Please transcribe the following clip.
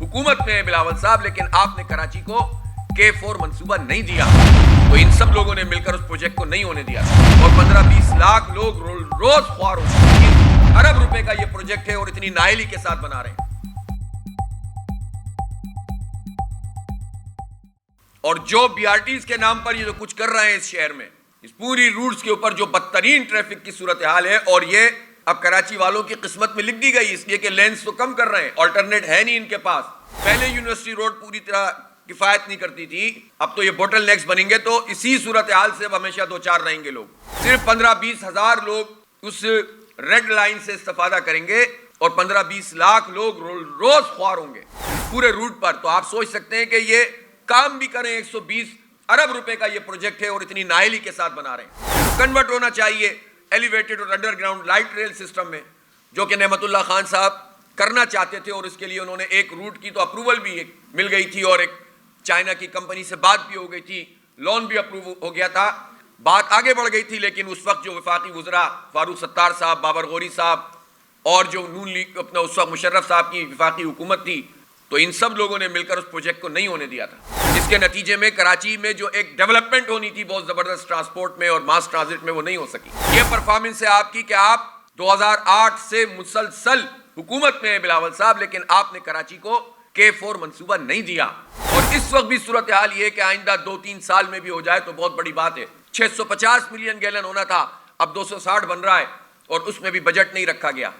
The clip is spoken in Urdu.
حکومت میں ہے بلاول صاحب، لیکن آپ نے کراچی کو K4 منصوبہ نہیں دیا، تو ان سب لوگوں نے مل کر اس پروجیکٹ کو نہیں ہونے دیا، اور 15-20 لاکھ لوگ روز خوار ہو چکے ہیں۔ ارب روپے کا یہ پروجیکٹ ہے اور اتنی نااہلی کے ساتھ بنا رہے ہیں، اور جو BRTs کے نام پر یہ جو کچھ کر رہے ہیں اس شہر میں، اس پوری روٹس کے اوپر جو بدترین ٹریفک کی صورتحال ہے، اور یہ اب کراچی والوں کی قسمت میں لکھ دی گئی، اس لیے کہ لینس تو کم کر رہے ہیں، آلٹرنیٹ ہے نہیں ان کے پاس۔ پہلے یونیورسٹی روڈ پوری طرح کفایت نہیں کرتی تھی، اب تو یہ بوٹل نیکس بنیں گے، تو اسی صورتحال سے اب ہمیشہ دو چار رہیں گے لوگ۔ صرف 15-20 ہزار لوگ اس ریڈ لائن سے استفادہ کریں گے، اور 15-20 لاکھ لوگ روز خوار ہوں گے پورے روٹ پر۔ تو آپ سوچ سکتے ہیں کہ یہ کام بھی کریں، 120 ارب روپے کا یہ پروجیکٹ ہے اور اتنی نااہلی کے ساتھ بنا رہے ہیں۔ کنورٹ ہونا چاہیے ایلیویٹڈ اور underground light rail system میں، جو کہ نعمت اللہ خان صاحب کرنا چاہتے تھے، اور اس کے لیے انہوں نے ایک روٹ کی تو اپروول بھی مل گئی تھی، اور ایک چائنا کی کمپنی سے بات بھی ہو گئی تھی، لون بھی اپروو ہو گیا تھا، بات آگے بڑھ گئی تھی۔ لیکن اس وقت جو وفاقی وزراء فاروق ستار صاحب، بابر غوری صاحب، اور جو نون لیگ اپنا اس وقت مشرف صاحب کی وفاقی حکومت تھی، تو ان سب لوگوں نے مل کر اس پروجیکٹ کو نہیں ہونے دیا تھا، جس کے نتیجے میں کراچی میں جو ایک ڈیولپمنٹ ہونی تھی بہت زبردست ٹرانسپورٹ میں اور ماس ٹرانزٹ میں، وہ نہیں ہو سکی۔ یہ پرفارمنس ہے آپ کی کہ آپ 2008 سے مسلسل حکومت میں ہے بلاول صاحب، لیکن آپ نے کراچی کو K4 منصوبہ نہیں دیا، اور اس وقت بھی صورتحال یہ ہے کہ آئندہ 2-3 سال میں بھی ہو جائے تو بہت بڑی بات ہے۔ 650 ملین گیلن ہونا تھا، اب 260 بن رہا ہے، اور اس میں بھی بجٹ نہیں رکھا گیا۔